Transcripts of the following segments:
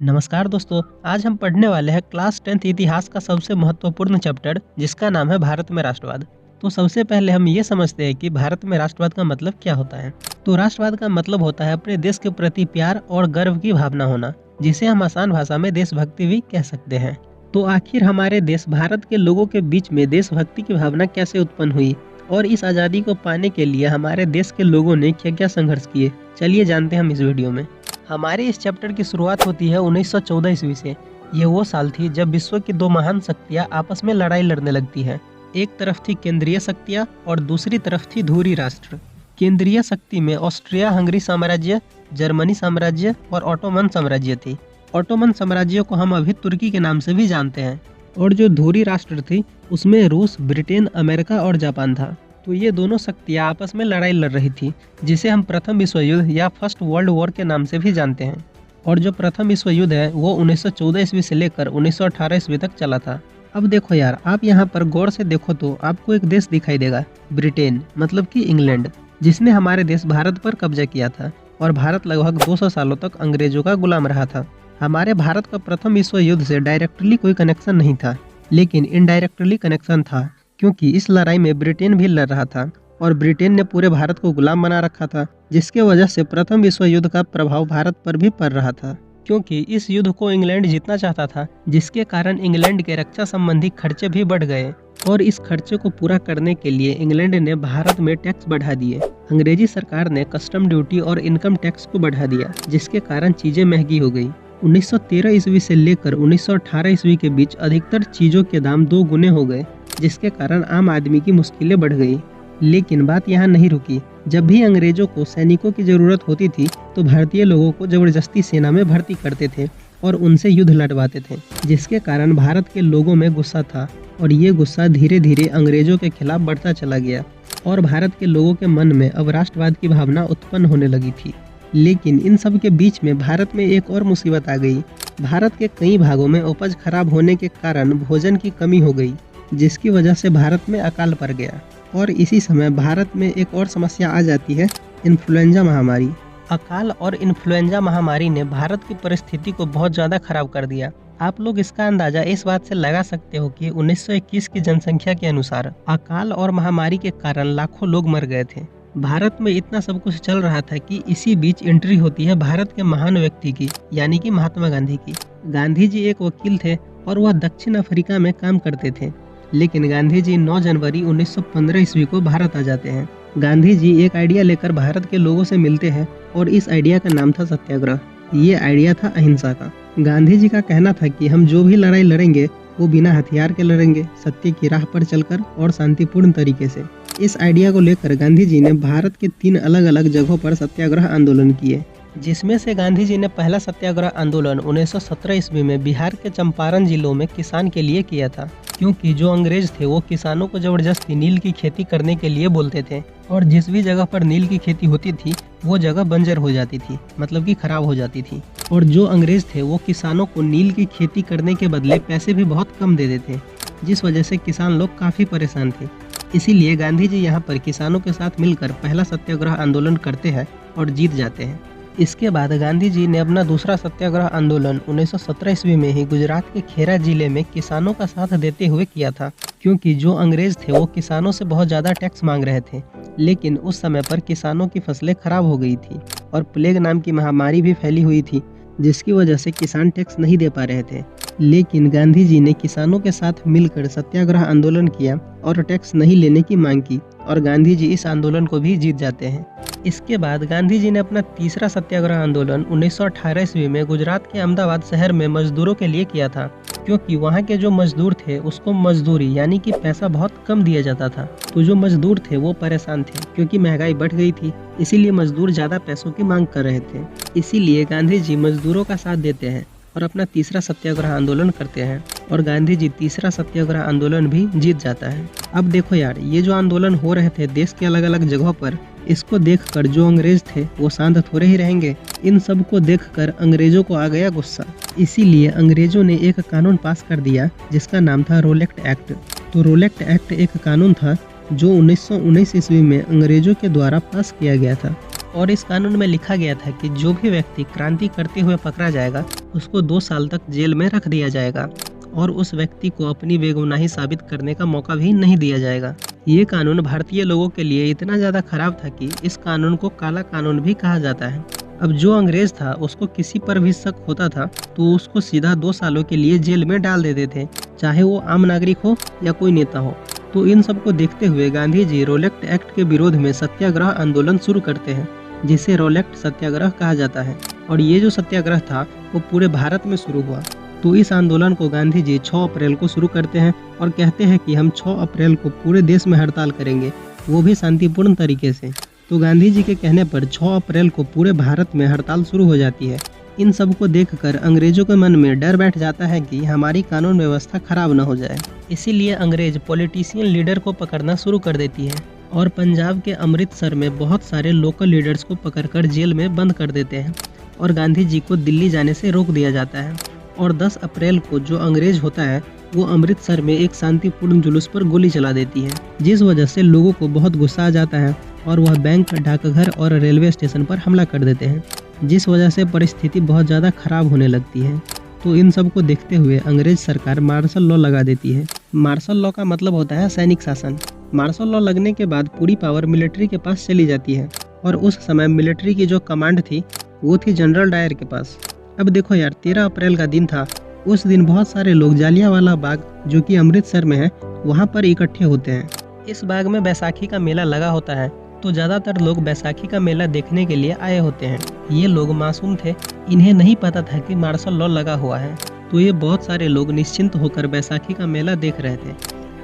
नमस्कार दोस्तों, आज हम पढ़ने वाले हैं क्लास 10th इतिहास का सबसे महत्वपूर्ण चैप्टर जिसका नाम है भारत में राष्ट्रवाद। तो सबसे पहले हम ये समझते हैं कि भारत में राष्ट्रवाद का मतलब क्या होता है। तो राष्ट्रवाद का मतलब होता है अपने देश के प्रति प्यार और गर्व की भावना होना, जिसे हम आसान भाषा में देशभक्ति भी कह सकते हैं। तो आखिर हमारे देश भारत के लोगों के बीच में देशभक्ति की भावना कैसे उत्पन्न हुई और इस आज़ादी को पाने के लिए हमारे देश के लोगों ने क्या क्या संघर्ष किए, चलिए जानते हैं हम इस वीडियो में। हमारे इस चैप्टर की शुरुआत होती है 1914 ईस्वी से। ये वो साल थी जब विश्व की दो महान शक्तियाँ आपस में लड़ाई लड़ने लगती है। एक तरफ थी केंद्रीय शक्तियाँ और दूसरी तरफ थी धुरी राष्ट्र। केंद्रीय शक्ति में ऑस्ट्रिया हंगरी साम्राज्य, जर्मनी साम्राज्य और ऑटोमन साम्राज्य थी। ऑटोमन साम्राज्य को हम अभी तुर्की के नाम से भी जानते हैं। और जो धुरी राष्ट्र थी उसमें रूस, ब्रिटेन, अमेरिका और जापान था। तो ये दोनों शक्तियाँ आपस में लड़ाई लड़ रही थी, जिसे हम प्रथम विश्व युद्ध या फर्स्ट वर्ल्ड वॉर के नाम से भी जानते हैं। और जो प्रथम विश्व युद्ध है वो 1914 ईस्वी से लेकर 1918 ईस्वी तक चला था। अब देखो यार, आप यहाँ पर गौर से देखो तो आपको एक देश दिखाई देगा, ब्रिटेन मतलब कि इंग्लैंड, जिसने हमारे देश भारत पर कब्जा किया था और भारत लगभग 200 सालों तक अंग्रेजों का गुलाम रहा था। हमारे भारत का प्रथम विश्व युद्ध से डायरेक्टली कोई कनेक्शन नहीं था, लेकिन इनडायरेक्टली कनेक्शन था, क्योंकि इस लड़ाई में ब्रिटेन भी लड़ रहा था और ब्रिटेन ने पूरे भारत को गुलाम बना रखा था, जिसके वजह से प्रथम विश्व युद्ध का प्रभाव भारत पर भी पड़ रहा था। क्योंकि इस युद्ध को इंग्लैंड जीतना चाहता था, जिसके कारण इंग्लैंड के रक्षा संबंधी खर्चे भी बढ़ गए और इस खर्चे को पूरा करने के लिए इंग्लैंड ने भारत में टैक्स बढ़ा दिए। अंग्रेजी सरकार ने कस्टम ड्यूटी और इनकम टैक्स को बढ़ा दिया, जिसके कारण चीजें महंगी हो गई। 1913 ईस्वी से लेकर 1918 ईस्वी के बीच अधिकतर चीजों के दाम 2 गुने हो गए, जिसके कारण आम आदमी की मुश्किलें बढ़ गई। लेकिन बात यहाँ नहीं रुकी। जब भी अंग्रेजों को सैनिकों की जरूरत होती थी तो भारतीय लोगों को जबरदस्ती सेना में भर्ती करते थे और उनसे युद्ध लड़वाते थे, जिसके कारण भारत के लोगों में गुस्सा था और ये गुस्सा धीरे धीरे अंग्रेजों के खिलाफ बढ़ता चला गया और भारत के लोगों के मन में अब राष्ट्रवाद की भावना उत्पन्न होने लगी थी। लेकिन इन सब के बीच में भारत में एक और मुसीबत आ गई। भारत के कई भागों में उपज खराब होने के कारण भोजन की कमी हो गई, जिसकी वजह से भारत में अकाल पड़ गया। और इसी समय भारत में एक और समस्या आ जाती है, इन्फ्लुएंजा महामारी। अकाल और इन्फ्लुएंजा महामारी ने भारत की परिस्थिति को बहुत ज़्यादा खराब कर दिया। आप लोग इसका अंदाजा इस बात से लगा सकते हो कि 1921 की जनसंख्या के अनुसार अकाल और महामारी के कारण लाखों लोग मर गए थे। भारत में इतना सब कुछ चल रहा था कि इसी बीच एंट्री होती है भारत के महान व्यक्ति की, यानी कि महात्मा गांधी की। गांधी जी एक वकील थे और वह दक्षिण अफ्रीका में काम करते थे। लेकिन गांधी जी 9 जनवरी 1915 ईस्वी को भारत आ जाते हैं। गांधी जी एक आइडिया लेकर भारत के लोगों से मिलते हैं और इस आइडिया का नाम था सत्याग्रह। ये आइडिया था अहिंसा का। गांधी जी का कहना था कि हम जो भी लड़ाई लड़ेंगे वो बिना हथियार के लड़ेंगे, सत्य की राह पर चलकर और शांतिपूर्ण तरीके से। इस आइडिया को लेकर गांधी जी ने भारत के 3 अलग अलग जगहों पर सत्याग्रह आंदोलन किए, जिसमें से गांधी जी ने पहला सत्याग्रह आंदोलन 1917 ईस्वी में बिहार के चंपारण जिलों में किसान के लिए किया था, क्योंकि जो अंग्रेज थे वो किसानों को जबरदस्ती नील की खेती करने के लिए बोलते थे और जिस भी जगह पर नील की खेती होती थी वो जगह बंजर हो जाती थी, मतलब कि खराब हो जाती थी। और जो अंग्रेज थे वो किसानों को नील की खेती करने के बदले पैसे भी बहुत कम दे देते थे, जिस वजह से किसान लोग काफ़ी परेशान थे। इसीलिए गांधी जी यहाँ पर किसानों के साथ मिलकर पहला सत्याग्रह आंदोलन करते हैं और जीत जाते हैं। इसके बाद गांधी जी ने अपना दूसरा सत्याग्रह आंदोलन 1917 ईस्वी में ही गुजरात के खेरा जिले में किसानों का साथ देते हुए किया था, क्योंकि जो अंग्रेज थे वो किसानों से बहुत ज़्यादा टैक्स मांग रहे थे। लेकिन उस समय पर किसानों की फसलें खराब हो गई थी और प्लेग नाम की महामारी भी फैली हुई थी, जिसकी वजह से किसान टैक्स नहीं दे पा रहे थे। लेकिन गांधी जी ने किसानों के साथ मिलकर सत्याग्रह आंदोलन किया और टैक्स नहीं लेने की मांग की और गांधी जी इस आंदोलन को भी जीत जाते हैं। इसके बाद गांधी जी ने अपना तीसरा सत्याग्रह आंदोलन 1918 ईस्वी में गुजरात के अहमदाबाद शहर में मजदूरों के लिए किया था, क्योंकि वहाँ के जो मजदूर थे उसको मजदूरी यानी कि पैसा बहुत कम दिया जाता था। तो जो मजदूर थे वो परेशान थे, क्योंकि महंगाई बढ़ गई थी, इसीलिए मजदूर ज़्यादा पैसों की मांग कर रहे थे। इसीलिए गांधी जी मजदूरों का साथ देते हैं और अपना तीसरा सत्याग्रह आंदोलन करते हैं और गांधी जी तीसरा सत्याग्रह आंदोलन भी जीत जाता है। अब देखो यार, ये जो आंदोलन हो रहे थे देश के अलग अलग जगहों पर, इसको देखकर जो अंग्रेज थे वो शांत थोड़े ही रहेंगे। इन सब को देखकर अंग्रेजों को आ गया गुस्सा। इसीलिए अंग्रेजों ने एक कानून पास कर दिया जिसका नाम था रोलेक्ट एक्ट। तो रोलेक्ट एक्ट एक कानून था जो 1919 ईस्वी में अंग्रेजों के द्वारा पास किया गया था और इस कानून में लिखा गया था कि जो भी व्यक्ति क्रांति करते हुए पकड़ा जाएगा उसको 2 साल तक जेल में रख दिया जाएगा और उस व्यक्ति को अपनी बेगुनाही साबित करने का मौका भी नहीं दिया जाएगा। ये कानून भारतीय लोगों के लिए इतना ज़्यादा खराब था कि इस कानून को काला कानून भी कहा जाता है। अब जो अंग्रेज था उसको किसी पर भी शक होता था तो उसको सीधा 2 सालों के लिए जेल में डाल देते थे, चाहे वो आम नागरिक हो या कोई नेता हो। तो इन सब को देखते हुए गांधी जी रोलेक्ट एक्ट के विरोध में सत्याग्रह आंदोलन शुरू करते हैं, जिसे रोलेक्ट सत्याग्रह कहा जाता है। और ये जो सत्याग्रह था वो पूरे भारत में शुरू हुआ। तो इस आंदोलन को गांधी जी 6 अप्रैल को शुरू करते हैं और कहते हैं कि हम 6 अप्रैल को पूरे देश में हड़ताल करेंगे, वो भी शांतिपूर्ण तरीके से। तो गांधी जी के कहने पर 6 अप्रैल को पूरे भारत में हड़ताल शुरू हो जाती है। इन सब को देखकर अंग्रेजों के मन में डर बैठ जाता है कि हमारी कानून व्यवस्था खराब न हो जाए। इसीलिए अंग्रेज पॉलिटिशियन लीडर को पकड़ना शुरू कर देती है और पंजाब के अमृतसर में बहुत सारे लोकल लीडर्स को पकड़कर जेल में बंद कर देते हैं और गांधी जी को दिल्ली जाने से रोक दिया जाता है। और 10 अप्रैल को जो अंग्रेज होता है वो अमृतसर में एक शांतिपूर्ण जुलूस पर गोली चला देती है, जिस वजह से लोगों को बहुत गुस्सा आ जाता है और वह बैंक, डाकघर और रेलवे स्टेशन पर हमला कर देते हैं, जिस वजह से परिस्थिति बहुत ज़्यादा खराब होने लगती है। तो इन सब को देखते हुए अंग्रेज सरकार मार्शल लॉ लगा देती है। मार्शल लॉ का मतलब होता है सैनिक शासन। मार्शल लॉ लगने के बाद पूरी पावर मिलिट्री के पास चली जाती है और उस समय मिलिट्री की जो कमांड थी वो थी जनरल डायर के पास। अब देखो यार, 13 अप्रैल का दिन था। उस दिन बहुत सारे लोग जालियांवाला बाग, जो कि अमृतसर में है, वहाँ पर इकट्ठे होते हैं। इस बाग में बैसाखी का मेला लगा होता है, तो ज़्यादातर लोग बैसाखी का मेला देखने के लिए आए होते हैं। ये लोग मासूम थे, इन्हें नहीं पता था कि मार्शल लॉ लगा हुआ है। तो ये बहुत सारे लोग निश्चिंत होकर बैसाखी का मेला देख रहे थे।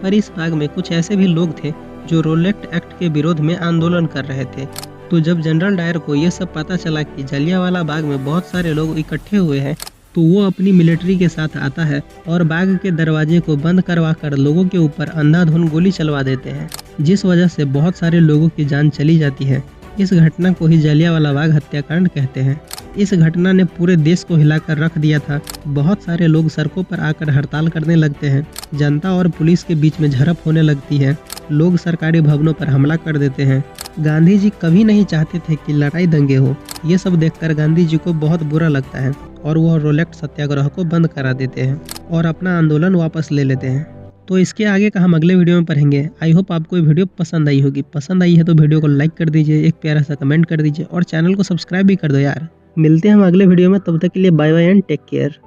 पर इस बाग में कुछ ऐसे भी लोग थे जो रोलेक्ट एक्ट के विरोध में आंदोलन कर रहे थे। तो जब जनरल डायर को ये सब पता चला कि जलियांवाला बाग में बहुत सारे लोग इकट्ठे हुए हैं, तो वो अपनी मिलिट्री के साथ आता है और बाग के दरवाजे को बंद करवाकर लोगों के ऊपर अंधाधुंध गोली चलवा देते हैं, जिस वजह से बहुत सारे लोगों की जान चली जाती है। इस घटना को ही जलियांवाला बाग हत्याकांड कहते हैं। इस घटना ने पूरे देश को हिलाकर रख दिया था। बहुत सारे लोग सड़कों पर आकर हड़ताल करने लगते हैं, जनता और पुलिस के बीच में झड़प होने लगती है, लोग सरकारी भवनों पर हमला कर देते हैं। गांधी जी कभी नहीं चाहते थे कि लड़ाई दंगे हो। ये सब देखकर गांधी जी को बहुत बुरा लगता है और वह रोलेक्ट सत्याग्रह को बंद करा देते हैं और अपना आंदोलन वापस ले लेते हैं। तो इसके आगे का हम अगले वीडियो में पढ़ेंगे। आई होप आपको ये वीडियो पसंद आई होगी। पसंद आई है तो वीडियो को लाइक कर दीजिए, एक प्यारा सा कमेंट कर दीजिए और चैनल को सब्सक्राइब भी कर दो यार। मिलते हैं हम अगले वीडियो में, तब तक के लिए bye bye and take care.